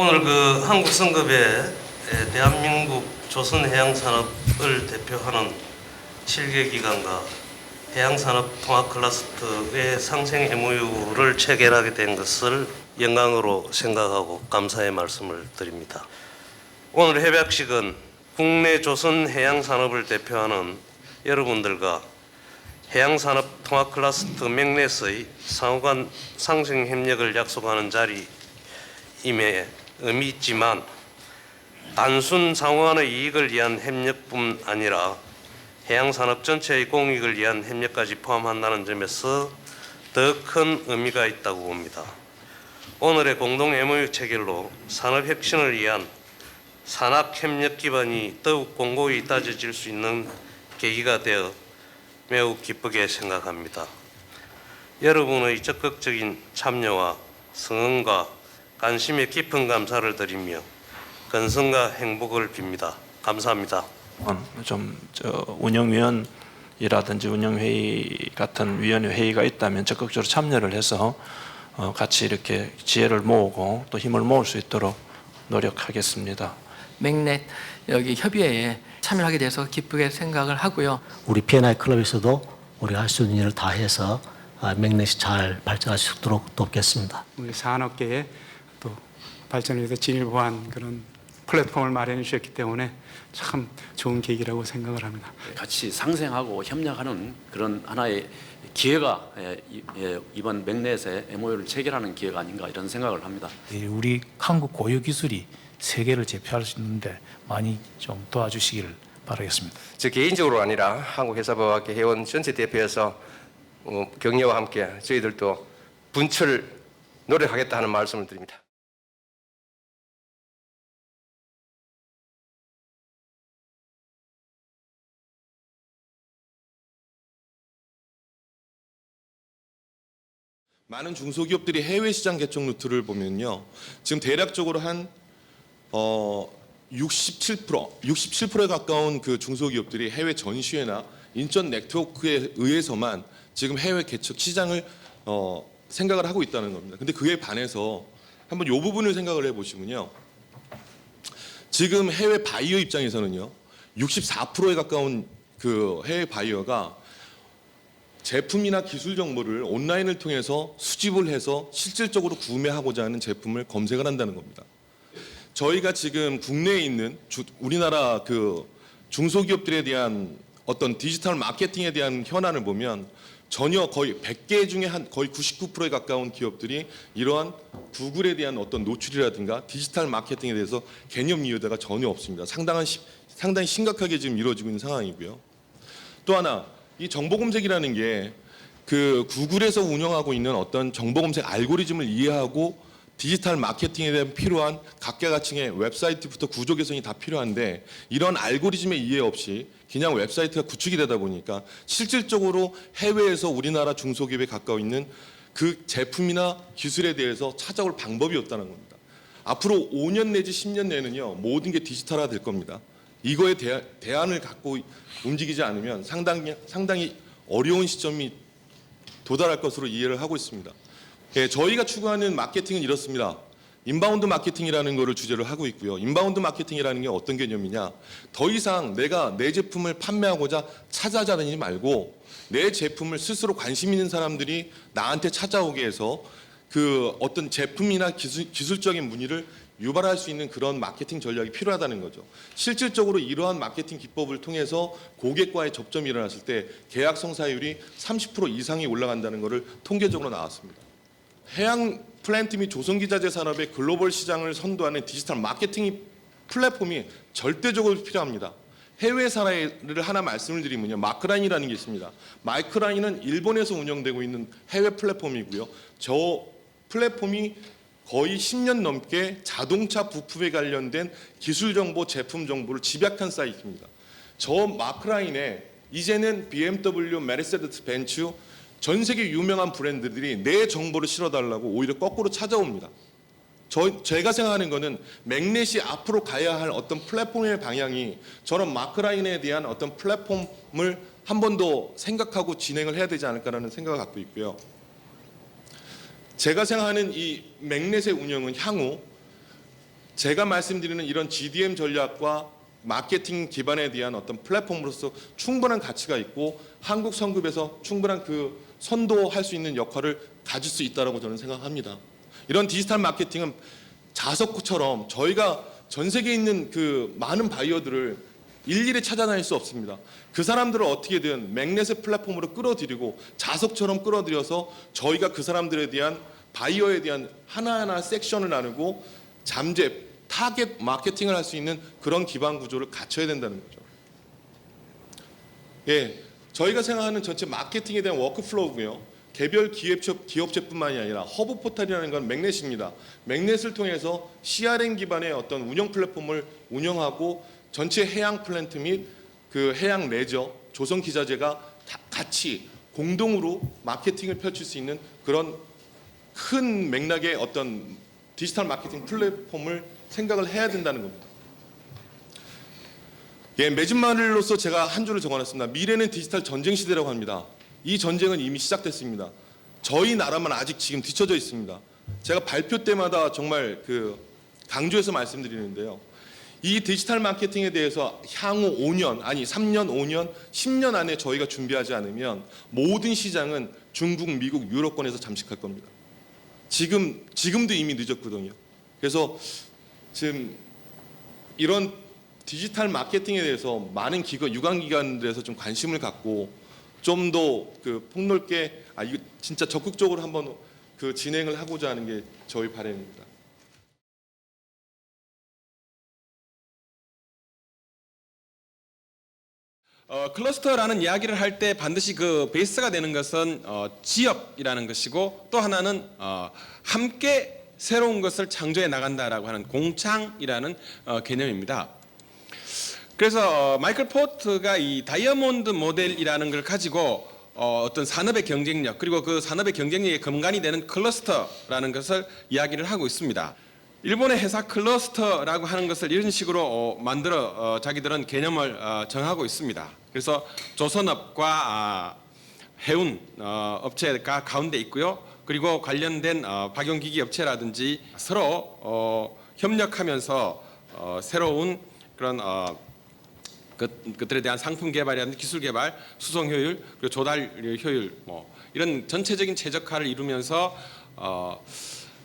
오늘 그 한국 선급에 대한민국 조선해양산업을 대표하는 7개 기관과 해양산업 통합 클러스터의 상생 MOU를 체결하게 된 것을 영광으로 생각하고 감사의 말씀을 드립니다. 오늘 협약식은 국내 조선해양산업을 대표하는 여러분들과 해양산업 통합 클러스터 맥넷의 상호간 상생 협력을 약속하는 자리임에 의미 있지만 단순 상호간의 이익을 위한 협력뿐 아니라 해양산업 전체의 공익을 위한 협력까지 포함한다는 점에서 더 큰 의미가 있다고 봅니다. 오늘의 공동 MOU 체결로 산업혁신을 위한 산학협력 기반이 더욱 공고히 다져질 수 있는 계기가 되어 매우 기쁘게 생각합니다. 여러분의 적극적인 참여와 성원과 관심에 깊은 감사를 드리며 건승과 행복을 빕니다. 감사합니다. 운영위원이라든지 운영회의 같은 위원회 회의가 있다면 적극적으로 참여를 해서 같이 이렇게 지혜를 모으고 또 힘을 모을 수 있도록 노력하겠습니다. 맥넷 여기 협의회에 참여하게 돼서 기쁘게 생각을 하고요. 우리 P&I 클럽에서도 우리가 할 수 있는 일을 다 해서 맥넷이 잘 발전할 수 있도록 돕겠습니다. 우리 산업계에 또 발전을 위해서 진일보한 그런 플랫폼을 마련해 주셨기 때문에 참 좋은 계기라고 생각을 합니다. 같이 상생하고 협력하는 그런 하나의 기회가 이번 맥넷의 MOU를 체결하는 기회가 아닌가 이런 생각을 합니다. 우리 한국 고유 기술이 세계를 제패할 수 있는데 많이 좀 도와주시기를 바라겠습니다. 저 개인적으로 아니라 한국회사법학회 회원 전체 대표에서 격려와 함께 저희들도 분출 노력하겠다 하는 말씀을 드립니다. 많은 중소기업들이 해외 시장 개척 루트를 보면요, 지금 대략적으로 한 67%에 가까운 그 중소기업들이 해외 전시회나 인턴 네트워크에 의해서만 지금 해외 개척 시장을 생각을 하고 있다는 겁니다. 근데 그에 반해서 한번 이 부분을 생각을 해보시면요, 지금 해외 바이어 입장에서는요, 64%에 가까운 그 해외 바이어가 제품이나 기술 정보를 온라인을 통해서 수집을 해서 실질적으로 구매하고자 하는 제품을 검색을 한다는 겁니다. 저희가 지금 국내에 있는 우리나라 그 중소기업들에 대한 어떤 디지털 마케팅에 대한 현안을 보면 전혀 거의 100개 중에 거의 99%에 가까운 기업들이 이러한 구글에 대한 어떤 노출이라든가 디지털 마케팅에 대해서 개념 이해가 전혀 없습니다. 상당히 심각하게 지금 이루어지고 있는 상황이고요. 또 하나, 이 정보검색이라는 게 그 구글에서 운영하고 있는 어떤 정보검색 알고리즘을 이해하고 디지털 마케팅에 대한 필요한 각계각층의 웹사이트부터 구조 개선이 다 필요한데, 이런 알고리즘의 이해 없이 그냥 웹사이트가 구축이 되다 보니까 실질적으로 해외에서 우리나라 중소기업에 가까워 있는 그 제품이나 기술에 대해서 찾아올 방법이 없다는 겁니다. 앞으로 5년 내지 10년 내는요, 모든 게 디지털화 될 겁니다. 이거에 대안을 갖고 움직이지 않으면 상당히 어려운 시점이 도달할 것으로 이해를 하고 있습니다. 예, 저희가 추구하는 마케팅은 이렇습니다. 인바운드 마케팅이라는 것을 주제로 하고 있고요. 인바운드 마케팅이라는 게 어떤 개념이냐, 더 이상 내가 내 제품을 판매하고자 찾아다니지 말고 내 제품을 스스로 관심 있는 사람들이 나한테 찾아오게 해서 그 어떤 제품이나 기술적인 문의를 유발할 수 있는 그런 마케팅 전략이 필요하다는 거죠. 실질적으로 이러한 마케팅 기법을 통해서 고객과의 접점이 일어났을 때 계약 성사율이 30% 이상이 올라간다는 것을 통계적으로 나왔습니다. 해양 플랜트 및 조선기자재 산업의 글로벌 시장을 선도하는 디지털 마케팅 플랫폼이 절대적으로 필요합니다. 해외 사례를 하나 말씀을 드리면요, 마크라인이라는 게 있습니다. 마크라인은 일본에서 운영되고 있는 해외 플랫폼이고요. 저 플랫폼이 거의 10년 넘게 자동차 부품에 관련된 기술 정보, 제품 정보를 집약한 사이트입니다. 저 마크라인에 이제는 BMW, 메르세데스 벤츠 전 세계 유명한 브랜드들이 내 정보를 실어달라고 오히려 거꾸로 찾아옵니다. 제가 생각하는 거는 맥넷이 앞으로 가야 할 어떤 플랫폼의 방향이 저런 마크라인에 대한 어떤 플랫폼을 한 번 더 생각하고 진행을 해야 되지 않을까라는 생각을 갖고 있고요. 제가 생각하는 이 맥넷의 운영은 향후 제가 말씀드리는 이런 GDM 전략과 마케팅 기반에 대한 어떤 플랫폼으로서 충분한 가치가 있고 한국 성급에서 충분한 그 선도할 수 있는 역할을 가질 수 있다고 저는 생각합니다. 이런 디지털 마케팅은 자석구처럼 저희가 전 세계에 있는 그 많은 바이어들을 일일이 찾아다닐 수 없습니다. 그 사람들을 어떻게든 맥넷의 플랫폼으로 끌어들이고 자석처럼 끌어들여서 저희가 그 사람들에 대한 바이어에 대한 하나하나 섹션을 나누고 잠재 타겟 마케팅을 할 수 있는 그런 기반 구조를 갖춰야 된다는 거죠. 예, 저희가 생각하는 전체 마케팅에 대한 워크플로우고요. 개별 기업체뿐만이 아니라 허브 포탈이라는 건 맥넷입니다. 맥넷을 통해서 CRM 기반의 어떤 운영 플랫폼을 운영하고 전체 해양 플랜트 및 그 해양 레저, 조선 기자재가 같이 공동으로 마케팅을 펼칠 수 있는 그런 큰 맥락의 어떤 디지털 마케팅 플랫폼을 생각을 해야 된다는 겁니다. 예, 맺은말로서 제가 한 줄을 적어놨습니다. 미래는 디지털 전쟁 시대라고 합니다. 이 전쟁은 이미 시작됐습니다. 저희 나라만 아직 지금 뒤처져 있습니다. 제가 발표 때마다 정말 그 강조해서 말씀드리는데요. 이 디지털 마케팅에 대해서 향후 5년, 아니 3년, 5년, 10년 안에 저희가 준비하지 않으면 모든 시장은 중국, 미국, 유럽권에서 잠식할 겁니다. 지금도 이미 늦었거든요. 그래서 지금 이런 디지털 마케팅에 대해서 많은 유관기관들에서 좀 관심을 갖고 좀 더 그 폭넓게 이거 진짜 적극적으로 한번 그 진행을 하고자 하는 게 저희 바람입니다. 클러스터라는 이야기를 할 때 반드시 그 베이스가 되는 것은 지역이라는 것이고 또 하나는 함께 새로운 것을 창조해 나간다라고 하는 공창이라는 개념입니다. 그래서 마이클 포트가 이 다이아몬드 모델이라는 걸 가지고 어떤 산업의 경쟁력 그리고 그 산업의 경쟁력의 근간이 되는 클러스터라는 것을 이야기를 하고 있습니다. 일본의 회사 클러스터라고 하는 것을 이런 식으로 만들어 자기들은 개념을 정하고 있습니다. 그래서 조선업과 해운 업체가 가운데 있고요. 그리고 관련된 박용기기 업체라든지 서로 협력하면서 새로운 그런 그들에 대한 상품 개발이라든지 기술 개발, 수송 효율, 그리고 조달 효율 이런 전체적인 최적화를 이루면서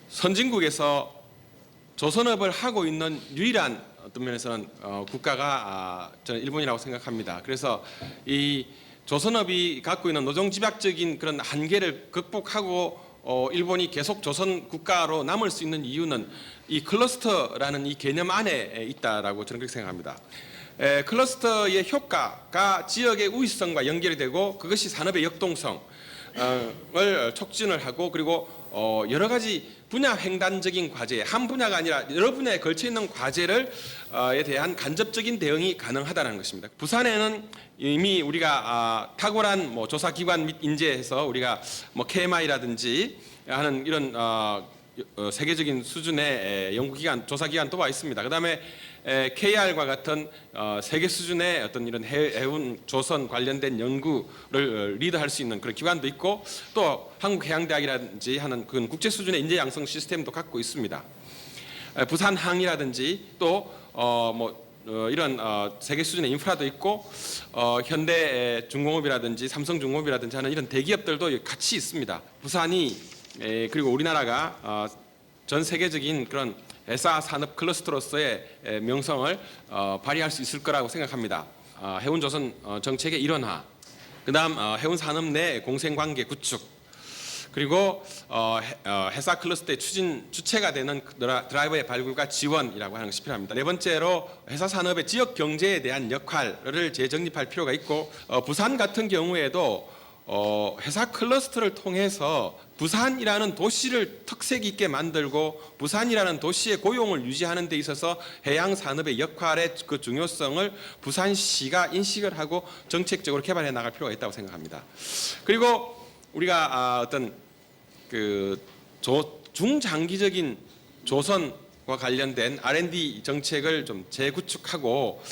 선진국에서 조선업을 하고 있는 유일한 어떤 면에서는 국가가 저는 일본이라고 생각합니다. 그래서 이 조선업이 갖고 있는 노동 집약적인 그런 한계를 극복하고 일본이 계속 조선 국가로 남을 수 있는 이유는 이 클러스터라는 이 개념 안에 있다라고 저는 그렇게 생각합니다. 클러스터의 효과가 지역의 우위성과 연결이 되고 그것이 산업의 역동성을 촉진을 하고 그리고 여러 가지 분야 횡단적인 과제, 한 분야가 아니라 여러 분야에 걸쳐 있는 과제를 에 대한 간접적인 대응이 가능하다는 것입니다. 부산에는 이미 우리가 탁월한 조사기관 및 인재에서 우리가 KMI라든지 하는 이런 세계적인 수준의 연구기관, 조사기관도 와 있습니다. 그다음에 KR과 같은 세계 수준의 어떤 이런 해운 조선 관련된 연구를 리드할 수 있는 그런 기관도 있고 또 한국해양대학이라든지 하는 그런 국제 수준의 인재 양성 시스템도 갖고 있습니다. 부산항이라든지 또 이런 세계 수준의 인프라도 있고 현대중공업이라든지 삼성중공업이라든지 하는 이런 대기업들도 같이 있습니다. 부산이 그리고 우리나라가 전 세계적인 그런 회사 산업 클러스터로서의 명성을 발휘할 수 있을 거라고 생각합니다. 해운조선 정책의 일원화, 그다음 해운 산업 내 공생관계 구축, 그리고 회사 클러스터의 주체가 되는 드라이버의 발굴과 지원이라고 하는 것이 필요합니다. 네 번째로 회사 산업의 지역 경제에 대한 역할을 재정립할 필요가 있고 부산 같은 경우에도 회사 클러스터를 통해서 부산이라는 도시를 특색 있게 만들고 부산이라는 도시의 고용을 유지하는 데 있어서 해양 산업의 역할의 그 중요성을 부산시가 인식을 하고 정책적으로 개발해 나갈 필요가 있다고 생각합니다. 그리고 우리가 어떤 그 중장기적인 조선과 관련된 R&D 정책을 좀 재구축하고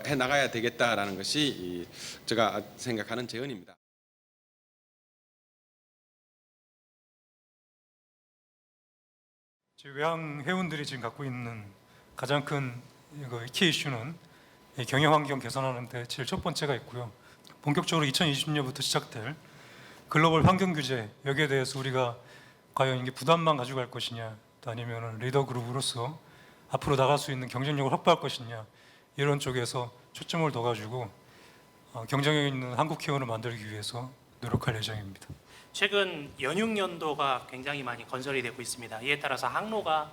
해 나가야 되겠다라는 것이 제가 생각하는 제언입니다. 저희 외항 해운들이 지금 갖고 있는 가장 큰 키 이슈는 이 경영 환경 개선하는 데 제일 첫 번째가 있고요. 본격적으로 2020년부터 시작될 글로벌 환경 규제, 여기에 대해서 우리가 과연 이게 부담만 가지고 갈 것이냐, 또 아니면 리더 그룹으로서 앞으로 나갈 수 있는 경쟁력을 확보할 것이냐, 이런 쪽에서 초점을 둬가지고 경쟁력 있는 한국 기업을 만들기 위해서 노력할 예정입니다. 최근 연육연도가 굉장히 많이 건설이 되고 있습니다. 이에 따라서 항로가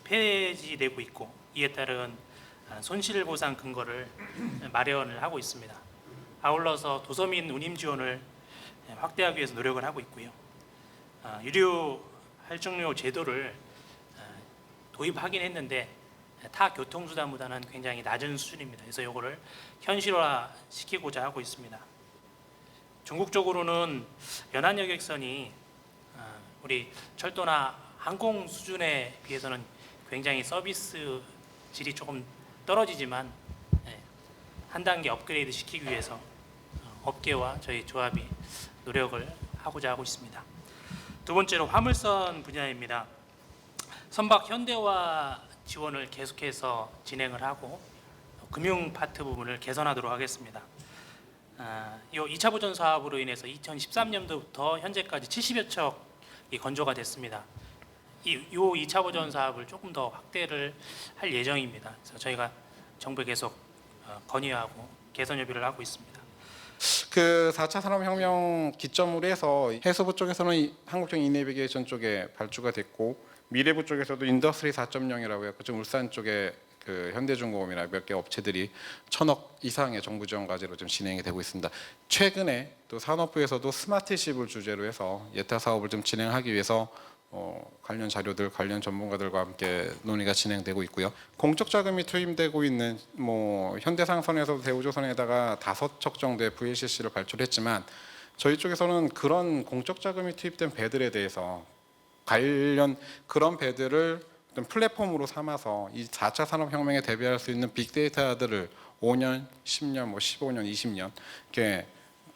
폐지되고 있고, 이에 따른 손실보상 근거를 마련을 하고 있습니다. 아울러서 도서민 운임 지원을 확대하기 위해서 노력을 하고 있고요. 유료 할증료 제도를 도입하긴 했는데 타 교통수단보다는 굉장히 낮은 수준입니다. 그래서 이거를 현실화 시키고자 하고 있습니다. 전국적으로는 연안여객선이 우리 철도나 항공 수준에 비해서는 굉장히 서비스 질이 조금 떨어지지만 한 단계 업그레이드 시키기 위해서 업계와 저희 조합이 노력을 하고자 하고 있습니다. 두 번째로 화물선 분야입니다. 선박 현대화 지원을 계속해서 진행을 하고 금융 파트 부분을 개선하도록 하겠습니다. 이 2차 보전 사업으로 인해서 2013년도부터 현재까지 70여 척이 건조가 됐습니다. 이 2차 보전 사업을 조금 더 확대를 할 예정입니다. 그래서 저희가 정부에 계속 건의하고 개선 협의를 하고 있습니다. 그 4차 산업혁명 기점으로 해서 해수부 쪽에서는 한국형 이내비게이션 쪽에 발주가 됐고, 미래부 쪽에서도 인더스트리 4.0이라고 해서 좀 울산 쪽에 그 현대중공업이나 몇 개 업체들이 1,000억 이상의 정부 지원 과제로 좀 진행이 되고 있습니다. 최근에 또 산업부에서도 스마트십을 주제로 해서 예타 사업을 좀 진행하기 위해서 관련 자료들, 관련 전문가들과 함께 논의가 진행되고 있고요. 공적 자금이 투입되고 있는 현대상선에서 대우조선에다가 5척 정도의 VLCC를 발주했지만, 저희 쪽에서는 그런 공적 자금이 투입된 배들에 대해서 관련 그런 배들을 어떤 플랫폼으로 삼아서 이 4차 산업혁명에 대비할 수 있는 빅데이터들을 5년, 10년, 15년, 20년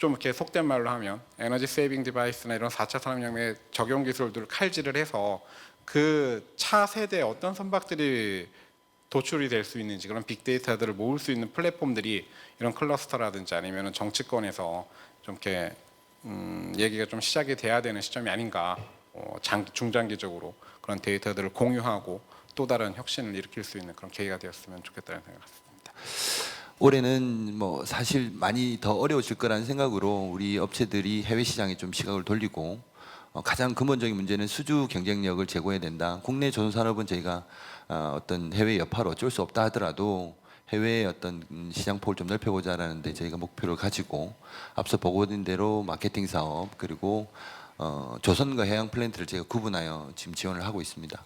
이렇게 속된 말로 하면 에너지 세이빙 디바이스나 이런 4차 산업혁명의 적용 기술들을 칼질을 해서 그 차 세대에 어떤 선박들이 도출이 될 수 있는지, 그런 빅데이터들을 모을 수 있는 플랫폼들이 이런 클러스터라든지 아니면 정치권에서 좀 이렇게 얘기가 좀 시작이 돼야 되는 시점이 아닌가. 중장기적으로 그런 데이터들을 공유하고 또 다른 혁신을 일으킬 수 있는 그런 계기가 되었으면 좋겠다는 생각입니다. 올해는 사실 많이 더 어려워질 거라는 생각으로 우리 업체들이 해외 시장에 좀 시각을 돌리고, 가장 근본적인 문제는 수주 경쟁력을 제고해야 된다. 국내 조선산업은 저희가 어떤 해외 여파로 어쩔 수 없다 하더라도 해외의 어떤 시장 폭을 좀 넓혀보자라는 데 저희가 목표를 가지고, 앞서 보고드린 대로 마케팅 사업, 그리고 조선과 해양 플랜트를 제가 구분하여 지금 지원을 하고 있습니다.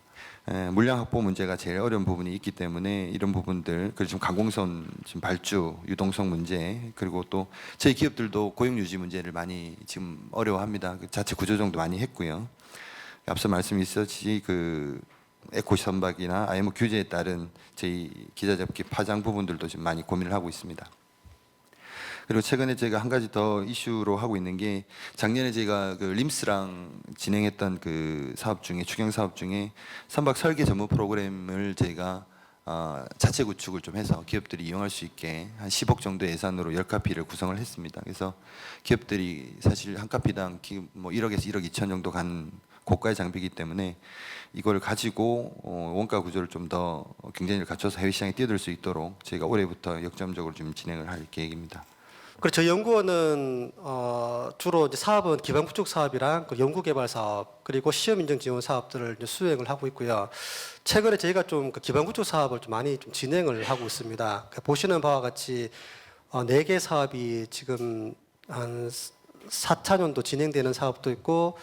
물량 확보 문제가 제일 어려운 부분이 있기 때문에 이런 부분들, 그리고 지금 강공선 지금 발주 유동성 문제, 그리고 또 저희 기업들도 고용 유지 문제를 많이 지금 어려워합니다. 자체 구조정도 많이 했고요. 앞서 말씀이 있었지 그 에코 선박이나 IMO 규제에 따른 저희 기자 접기 파장 부분들도 지금 많이 고민을 하고 있습니다. 그리고 최근에 제가 한 가지 더 이슈로 하고 있는 게, 작년에 제가 그 림스랑 진행했던 그 사업 중에, 추경 사업 중에 선박 설계 전문 프로그램을 저희가 자체 구축을 좀 해서 기업들이 이용할 수 있게 한 10억 정도 예산으로 10카피를 구성을 했습니다. 그래서 기업들이 사실 한 카피당 1억에서 1억 2천 정도 간 고가의 장비이기 때문에 이걸 가지고 원가 구조를 좀 더 경쟁력을 갖춰서 해외 시장에 뛰어들 수 있도록 저희가 올해부터 역점적으로 좀 진행을 할 계획입니다. 그리고 저희 연구원은 주로 이제 사업은 기반 구축 사업이랑 연구 개발 사업, 그리고 시험 인증 지원 사업들을 이제 수행을 하고 있고요. 최근에 저희가 좀 그 기반 구축 사업을 좀 많이 좀 진행을 하고 있습니다. 보시는 바와 같이 4개 사업이 지금 한 4차년도 진행되는 사업도 있고,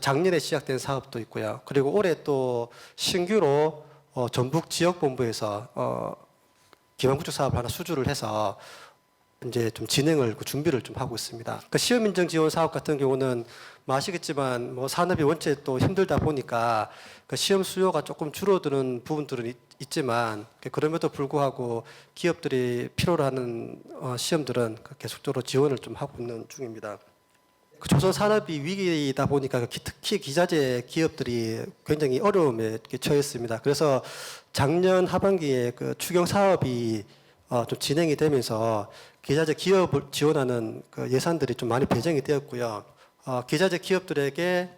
작년에 시작된 사업도 있고요. 그리고 올해 또 신규로 전북 지역본부에서 기반 구축 사업을 하나 수주를 해서 이제 좀 진행을 준비를 좀 하고 있습니다. 그 시험 인증 지원 사업 같은 경우는 아시겠지만 산업이 원체 또 힘들다 보니까 그 시험 수요가 조금 줄어드는 부분들은 있지만, 그럼에도 불구하고 기업들이 필요로 하는 시험들은 계속적으로 지원을 좀 하고 있는 중입니다. 그 조선 산업이 위기이다 보니까 특히 기자재 기업들이 굉장히 어려움에 처했습니다. 그래서 작년 하반기에 그 추경 사업이 좀 진행이 되면서 기자재 기업을 지원하는 그 예산들이 좀 많이 배정이 되었고요. 기자재 기업들에게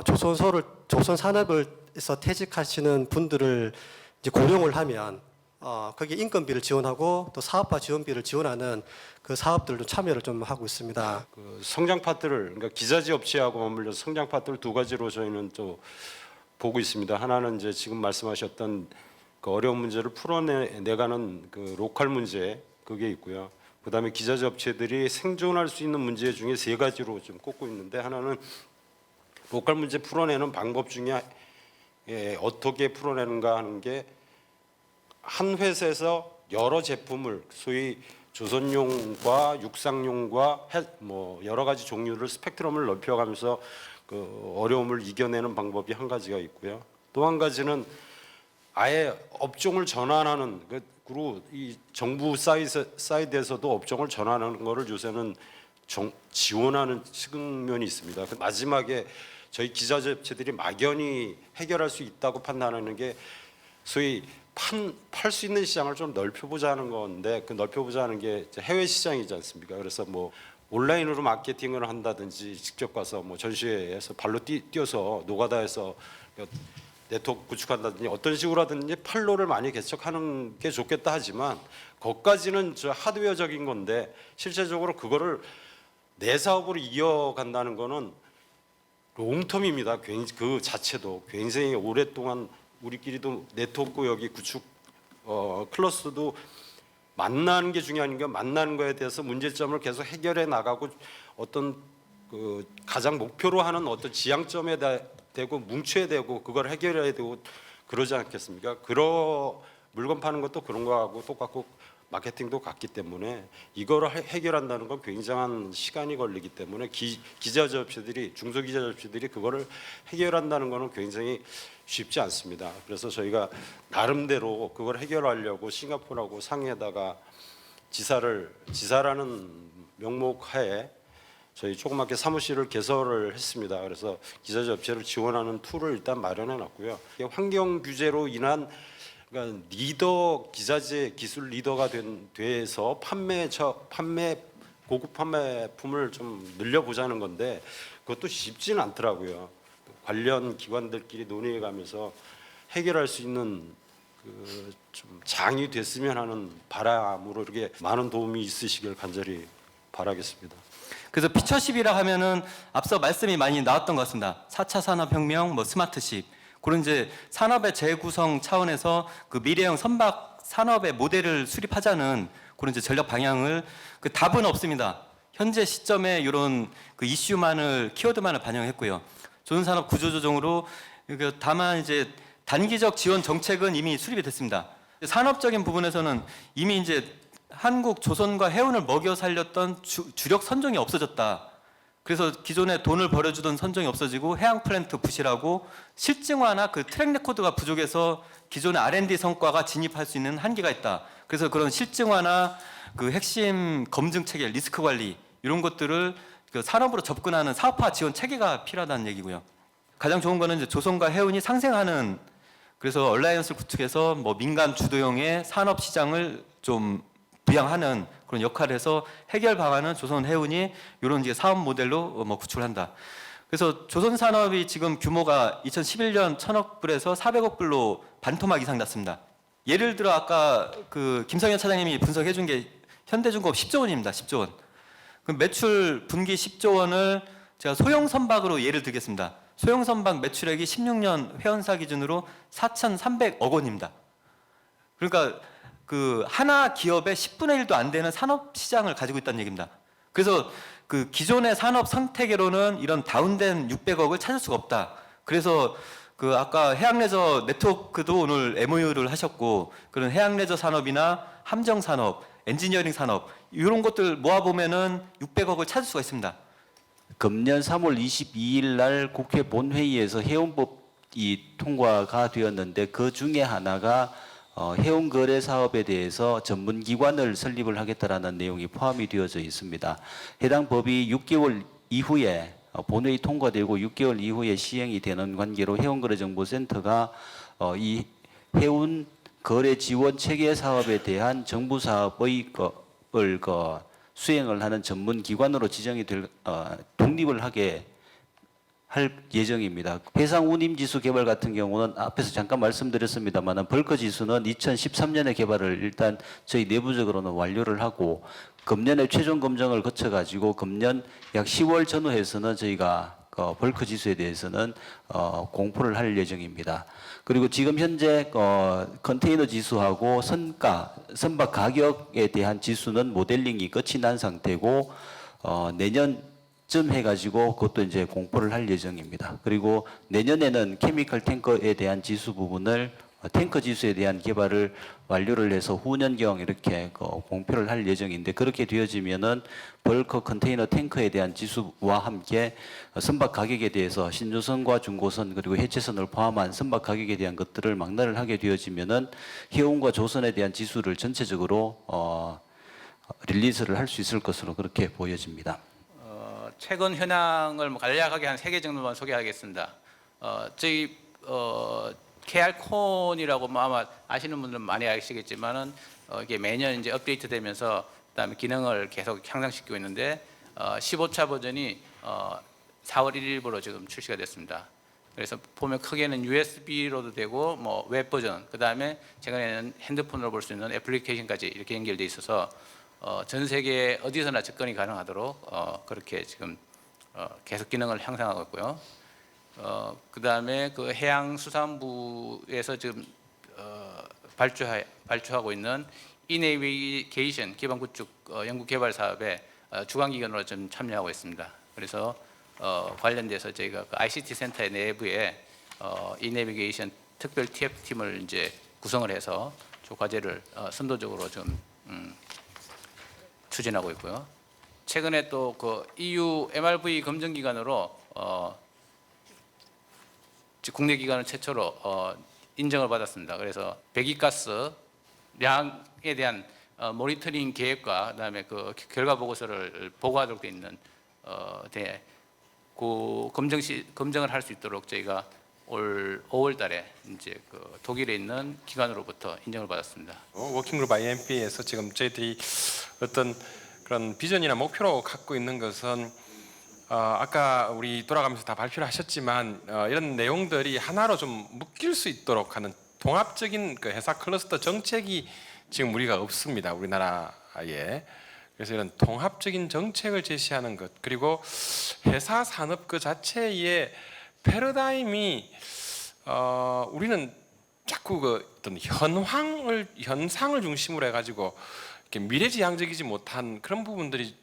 조선 산업에서 퇴직하시는 분들을 이제 고용을 하면 거기에 인건비를 지원하고 또 사업화 지원비를 지원하는 그 사업들도 참여를 좀 하고 있습니다. 그 성장 파트를 그러니까 기자재 업체하고 맞물려 성장 파트를 두 가지로 저희는 또 보고 있습니다. 하나는 이제 지금 말씀하셨던 그 어려운 문제를 풀어내가는 그 로컬 문제 그게 있고요. 그다음에 기자재 업체들이 생존할 수 있는 문제 중에 세 가지로 좀 꼽고 있는데 하나는 로컬 문제 풀어내는 방법 중에 어떻게 풀어내는가 하는 게 한 회사에서 여러 제품을 소위 조선용과 육상용과 뭐 여러 가지 종류를 스펙트럼을 넓혀가면서 그 어려움을 이겨내는 방법이 한 가지가 있고요. 또 한 가지는 아예 업종을 전환하는 그리고 이 정부 사이드에서도 업종을 전환하는 거를 요새는 지원하는 측면이 있습니다. 마지막에 저희 기자재 업체들이 막연히 해결할 수 있다고 판단하는 게 소위 팔 수 있는 시장을 좀 넓혀보자는 건데 그 넓혀보자는 게 해외 시장이지 않습니까? 그래서 뭐 온라인으로 마케팅을 한다든지 직접 가서 뭐 전시회에서 발로 뛰어서 노가다에서 네트워크 구축한다든지 어떤 식으로 하든지 판로를 많이 개척하는 게 좋겠다 하지만 그것까지는 저 하드웨어적인 건데 실제적으로 그거를 내 사업으로 이어간다는 거는 롱텀입니다. 그 자체도 굉장히 오랫동안 우리끼리도 네트워크 여기 구축 클러스도 만나는 게 중요한 게 만나는 거에 대해서 문제점을 계속 해결해 나가고 어떤 그 가장 목표로 하는 어떤 지향점에 대고 뭉쳐야 되고 그걸 해결해야 되고 그러지 않겠습니까? 물건 파는 것도 그런 거하고 똑같고 마케팅도 같기 때문에 이거를 해결한다는 건 굉장한 시간이 걸리기 때문에 기자재 업체들이 중소기자재 업체들이 그거를 해결한다는 거는 굉장히 쉽지 않습니다. 그래서 저희가 나름대로 그걸 해결하려고 싱가포르하고 상해에다가 지사라는 명목하에 저희 조그맣게 사무실을 개설을 했습니다. 그래서 기자재 업체를 지원하는 툴을 일단 마련해 놨고요. 환경 규제로 인한 그러니까 기자재 기술 리더가 돼서 고급 판매품을 좀 늘려보자는 건데 그것도 쉽지는 않더라고요. 관련 기관들끼리 논의해가면서 해결할 수 있는 좀 장이 됐으면 하는 바람으로 이렇게 많은 도움이 있으시길 간절히 바라겠습니다. 그래서 퓨처십이라 하면은 앞서 말씀이 많이 나왔던 것 같습니다. 4차 산업혁명, 뭐 스마트십. 그런 이제 산업의 재구성 차원에서 그 미래형 선박 산업의 모델을 수립하자는 그런 이제 전략 방향을 그 답은 없습니다. 현재 시점에 이런 그 이슈만을 키워드만을 반영했고요. 조선산업 구조조정으로 다만 이제 단기적 지원 정책은 이미 수립이 됐습니다. 산업적인 부분에서는 이미 이제 한국 조선과 해운을 먹여 살렸던 주력 선종이 없어졌다. 그래서 기존에 돈을 벌어주던 선종이 없어지고 해양 플랜트 부실하고 실증화나 그 트랙 레코드가 부족해서 기존의 R&D 성과가 진입할 수 있는 한계가 있다. 그래서 그런 실증화나 그 핵심 검증 체계, 리스크 관리 이런 것들을 그 산업으로 접근하는 사업화 지원 체계가 필요하다는 얘기고요. 가장 좋은 거는 이제 조선과 해운이 상생하는 그래서 얼라이언스를 구축해서 뭐 민간 주도형의 산업 시장을 좀 부양하는 그런 역할을 해서 해결 방안은 조선 해운이 이런 이제 사업 모델로 뭐 구출한다. 그래서 조선 산업이 지금 규모가 2011년 1,000억 불에서 400억 불로 반토막 이상 났습니다. 예를 들어 아까 그 김성현 차장님이 분석해 준 게 현대중공업 10조 원입니다. 10조 원. 그 매출 분기 10조 원을 제가 소형 선박으로 예를 들겠습니다. 소형 선박 매출액이 16년 회원사 기준으로 4,300억 원입니다. 그러니까 그 하나 기업의 10분의 1도 안 되는 산업 시장을 가지고 있다는 얘기입니다. 그래서 그 기존의 산업 생태계로는 이런 다운된 600억을 찾을 수가 없다. 그래서 그 아까 해양레저 네트워크도 오늘 MOU를 하셨고 그런 해양레저 산업이나 함정 산업, 엔지니어링 산업 이런 것들 모아보면은 600억을 찾을 수가 있습니다. 금년 3월 22일 날 국회 본회의에서 해운법이 통과가 되었는데 그 중에 하나가 해운거래 사업에 대해서 전문기관을 설립을 하겠다라는 내용이 포함이 되어져 있습니다. 해당 법이 6개월 이후에 본회의 통과되고 6개월 이후에 시행이 되는 관계로 해운거래정보센터가 이 해운 거래 지원 체계 사업에 대한 정부 사업의 수행을 하는 전문 기관으로 지정이 될 독립을 하게 할 예정입니다. 해상 운임 지수 개발 같은 경우는 앞에서 잠깐 말씀드렸습니다만 벌크 지수는 2013년에 개발을 일단 저희 내부적으로는 완료를 하고 금년에 최종 검증을 거쳐 가지고 금년 약 10월 전후에서는 저희가 벌크 지수에 대해서는 공포를 할 예정입니다. 그리고 지금 현재 컨테이너 지수하고 선박 가격에 대한 지수는 모델링이 끝이 난 상태고 내년쯤 해가지고 그것도 이제 공포를 할 예정입니다. 그리고 내년에는 케미컬 탱커에 대한 지수 부분을 탱커 지수에 대한 개발을 완료를 해서 후년경 이렇게 공표를 할 예정인데 그렇게 되어지면은 벌크 컨테이너 탱커에 대한 지수와 함께 선박 가격에 대해서 신조선과 중고선 그리고 해체선을 포함한 선박 가격에 대한 것들을 망라를 하게 되어지면은 해운과 조선에 대한 지수를 전체적으로 릴리즈를 할 수 있을 것으로 그렇게 보여집니다. 최근 현황을 간략하게 한 3개 정도만 소개하겠습니다. 저희 KR콘이라고 아마 아시는 분들은 많이 아시겠지만은 이게 매년 이제 업데이트되면서 그다음에 기능을 계속 향상시키고 있는데 15차 버전이 4월 1일부로 지금 출시가 됐습니다. 그래서 보면 크게는 USB로도 되고 뭐 웹 버전, 그다음에 최근에는 핸드폰으로 볼 수 있는 애플리케이션까지 이렇게 연결돼 있어서 전 세계 어디서나 접근이 가능하도록 그렇게 지금 계속 기능을 향상하고 있고요. 그다음에 그 해양수산부에서 지금 발주하고 있는 이내비게이션 기반 구축 연구 개발 사업에 주관기관으로 좀 참여하고 있습니다. 그래서 관련돼서 저희가 그 ICT 센터의 내부에 이내비게이션 특별 TF팀을 이제 구성을 해서 저 과제를 선도적으로 좀 추진하고 있고요. 최근에 또 그 EU MRV 검증 기관으로 국내 기관은 최초로 인정을 받았습니다. 그래서 배기가스 량에 대한 모니터링 계획과 그다음에 그 결과 보고서를 보고하도록 되어 있는 그 검증을 할 수 있도록 저희가 올 5월달에 이제 그 독일에 있는 기관으로부터 인정을 받았습니다. 워킹그룹 IMP에서 지금 저희들이 어떤 그런 비전이나 목표로 갖고 있는 것은 아까 우리 돌아가면서 다 발표를 하셨지만 이런 내용들이 하나로 좀 묶일 수 있도록 하는 통합적인 그 회사 클러스터 정책이 지금 우리가 없습니다. 우리나라에. 그래서 이런 통합적인 정책을 제시하는 것 그리고 회사 산업 그 자체의 패러다임이 우리는 자꾸 그 어떤 현상을 중심으로 해가지고 미래지향적이지 못한 그런 부분들이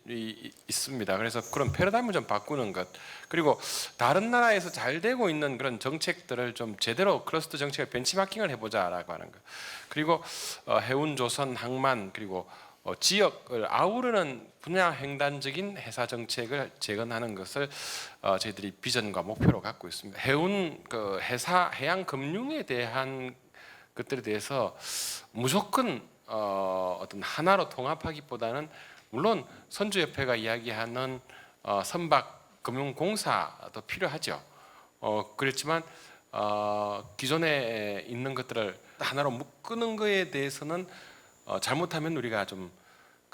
있습니다. 그래서 그런 패러다임을 좀 바꾸는 것 그리고 다른 나라에서 잘 되고 있는 그런 정책들을 좀 제대로 클러스터 정책을 벤치마킹을 해보자라고 하는 것 그리고 해운, 조선, 항만 그리고 지역을 아우르는 분야 횡단적인 회사 정책을 재건하는 것을 저희들이 비전과 목표로 갖고 있습니다. 해운 그 회사 해양 금융에 대한 것들에 대해서 무조건 어떤 하나로 통합하기보다는 물론 선주협회가 이야기하는 선박금융공사도 필요하죠. 그렇지만 기존에 있는 것들을 하나로 묶는 것에 대해서는 잘못하면 우리가 좀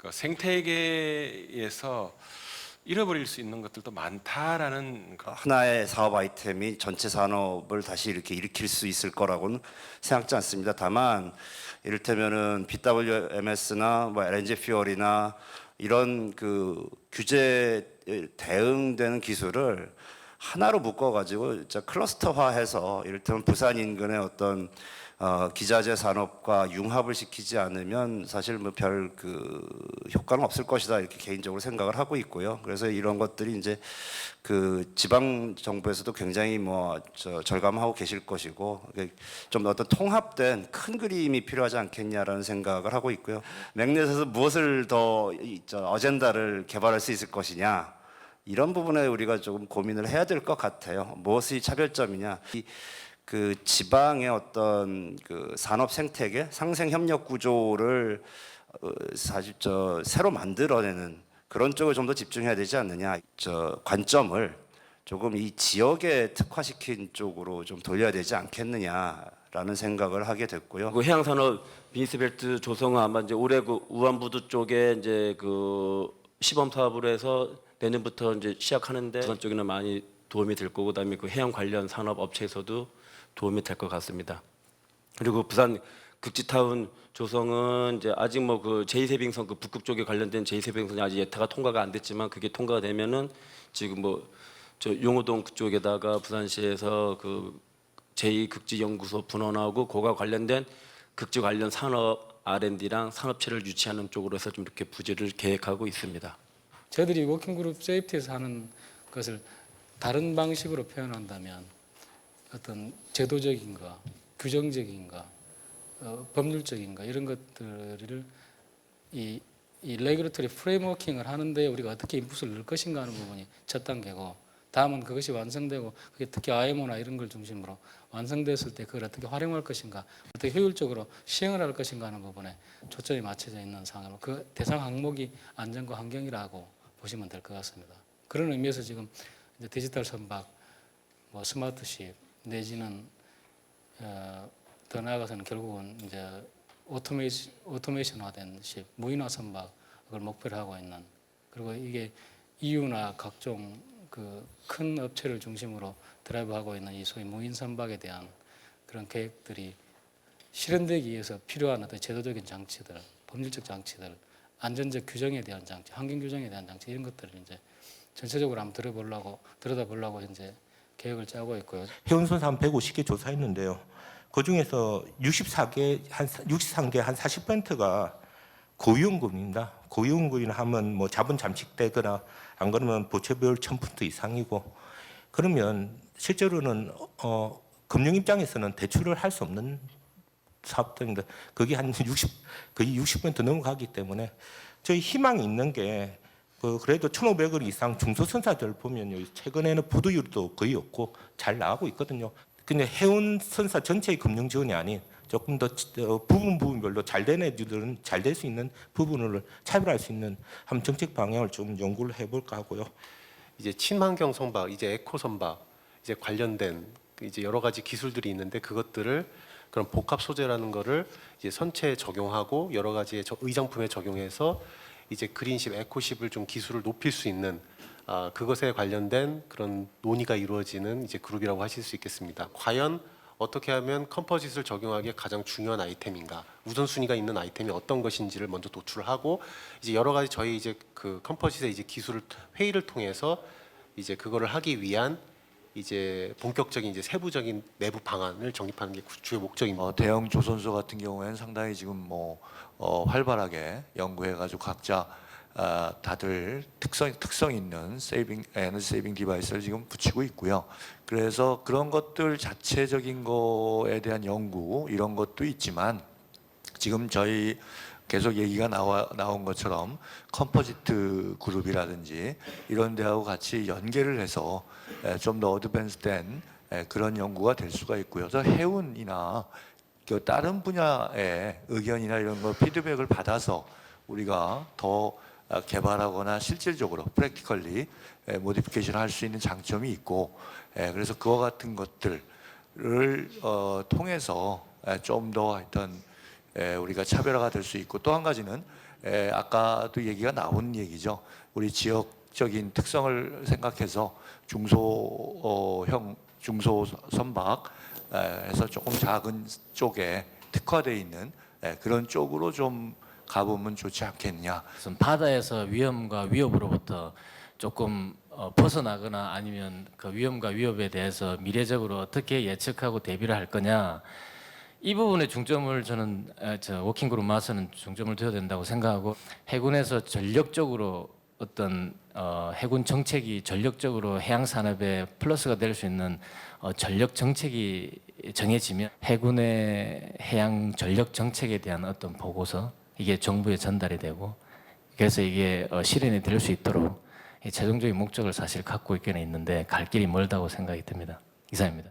그 생태계에서 잃어버릴 수 있는 것들도 많다라는 하나의 사업 아이템이 전체 산업을 다시 이렇게 일으킬 수 있을 거라고는 생각지 않습니다. 다만 이를테면은 BWMS나 뭐 LNG 퓨얼이나 이런 그 규제 대응되는 기술을 하나로 묶어가지고 진짜 클러스터화해서 이를테면 부산 인근의 어떤 기자재 산업과 융합을 시키지 않으면 사실 뭐 별 그 효과는 없을 것이다 이렇게 개인적으로 생각을 하고 있고요. 그래서 이런 것들이 이제 그 지방 정부에서도 굉장히 뭐 절감하고 계실 것이고 좀 어떤 통합된 큰 그림이 필요하지 않겠냐라는 생각을 하고 있고요. 맥넷에서 무엇을 더 어젠다를 개발할 수 있을 것이냐 이런 부분에 우리가 조금 고민을 해야 될 것 같아요. 무엇이 차별점이냐. 그 지방의 어떤 그 산업 생태계, 상생 협력 구조를 사실 새로 만들어내는 그런 쪽을 좀 더 집중해야 되지 않느냐. 관점을 조금 이 지역에 특화시킨 쪽으로 좀 돌려야 되지 않겠느냐라는 생각을 하게 됐고요. 그 해양산업 비즈니스벨트 조성은 아마 이제 올해 그 우안부두 쪽에 이제 그 시범 사업으로 해서 내년부터 이제 시작하는데 부산 쪽에는 많이 도움이 될 거고, 그다음에 그 해양 관련 산업 업체에서도 도움이 될 것 같습니다. 그리고 부산 극지타운 조성은 이제 아직 뭐 그 제2세빙선 그 북극 쪽에 관련된 제2세빙선이 아직 예타가 통과가 안 됐지만, 그게 통과가 되면은 지금 뭐 저 용호동 그쪽에다가 부산시에서 그 제2극지연구소 분원하고 그와 관련된 극지 관련 산업 R&D랑 산업체를 유치하는 쪽으로 해서 좀 이렇게 부지를 계획하고 있습니다. 저희들이 워킹그룹 세이프티에서 하는 것을 다른 방식으로 표현한다면 어떤 제도적인 거, 규정적인 거, 법률적인 거 이런 것들을 이 레귤레터리 프레임워킹을 하는데 우리가 어떻게 인풋을 넣을 것인가 하는 부분이 첫 단계고, 다음은 그것이 완성되고 그게 특히 IMO나 이런 걸 중심으로 완성됐을 때 그걸 어떻게 활용할 것인가, 어떻게 효율적으로 시행을 할 것인가 하는 부분에 초점이 맞춰져 있는 상황으로 그 대상 항목이 안전과 환경이라고 보시면 될 것 같습니다. 그런 의미에서 지금 이제 디지털 선박, 뭐 스마트십 내지는 더 나아가서는 결국은 이제 오토메이션화된 십, 무인화 선박을 목표로 하고 있는, 그리고 이게 EU나 각종 그 큰 업체를 중심으로 드라이브하고 있는 이 소위 무인 선박에 대한 그런 계획들이 실현되기 위해서 필요한 어떤 제도적인 장치들, 법률적 장치들, 안전적 규정에 대한 장치, 환경 규정에 대한 장치 이런 것들을 이제 전체적으로 한번 들여다보려고 현재 계획을 짜고 있고요. 해운선사 한 150개 조사했는데요. 그 중에서 63개 한 40%가 고위험군입니다. 고위험군이라 하면 뭐 자본 잠식되거나 안 그러면 보채비율 1000% 이상이고, 그러면 실제로는 금융 입장에서는 대출을 할 수 없는 사업들인데 그게 한 60% 넘어가기 때문에 저희 희망이 있는 게 그래도 1,500억 이상 중소선사들 보면요, 최근에는 부도율도 거의 없고 잘 나가고 있거든요. 근데 해운선사 전체의 금융 지원이 아닌 조금 더 부분별로 잘 된 애들은 잘 될 수 있는 부분을 차별할 수 있는 한 정책 방향을 좀 연구를 해볼까 하고요. 이제 친환경 선박, 이제 에코 선박, 이제 관련된 이제 여러 가지 기술들이 있는데 그것들을 그런 복합 소재라는 거를 이제 선체에 적용하고 여러 가지의 의장품에 적용해서 이제 그린십, 에코십을 좀 기술을 높일 수 있는 그것에 관련된 그런 논의가 이루어지는 이제 그룹이라고 하실 수 있겠습니다. 과연 어떻게 하면 컴포짓을 적용하기에 가장 중요한 아이템인가, 우선순위가 있는 아이템이 어떤 것인지를 먼저 도출을 하고 이제 여러 가지 저희 이제 그 컴포짓의 이제 기술을 회의를 통해서 이제 그거를 하기 위한 이제 본격적인 이제 세부적인 내부 방안을 정립하는 게 주요 목적입니다. 대형 조선소 같은 경우에는 상당히 지금 활발하게 연구해가지고 각자 다들 특성 있는 에너지 세이빙 디바이스를 지금 붙이고 있고요. 그래서 그런 것들 자체적인 거에 대한 연구 이런 것도 있지만, 지금 저희 계속 얘기가 나온 것처럼 컴포지트 그룹이라든지 이런 데하고 같이 연계를 해서 좀 더 어드밴스된 그런 연구가 될 수가 있고요. 그래서 해운이나 다른 분야의 의견이나 이런 거 피드백을 받아서 우리가 더 개발하거나 실질적으로 프랙티컬리 모디피케이션을 할 수 있는 장점이 있고, 그래서 그와 같은 것들을 통해서 좀 더 하여튼 우리가 차별화가 될 수 있고, 또 한 가지는 아까도 얘기가 나온 얘기죠. 우리 지역적인 특성을 생각해서 중소 선박에서 조금 작은 쪽에 특화되어 있는 그런 쪽으로 좀 가보면 좋지 않겠냐. 바다에서 위험과 위협으로부터 조금 벗어나거나 아니면 그 위험과 위협에 대해서 미래적으로 어떻게 예측하고 대비를 할 거냐, 이 부분에 중점을 저는 워킹그룹 마스는 중점을 둬야 된다고 생각하고, 해군에서 전력적으로 어떤 해군 정책이 전력적으로 해양 산업에 플러스가 될 수 있는 전력 정책이 정해지면 해군의 해양 전력 정책에 대한 어떤 보고서, 이게 정부에 전달이 되고, 그래서 이게 실현이 될 수 있도록 최종적인 목적을 사실 갖고 있기는 있는데 갈 길이 멀다고 생각이 듭니다. 이상입니다.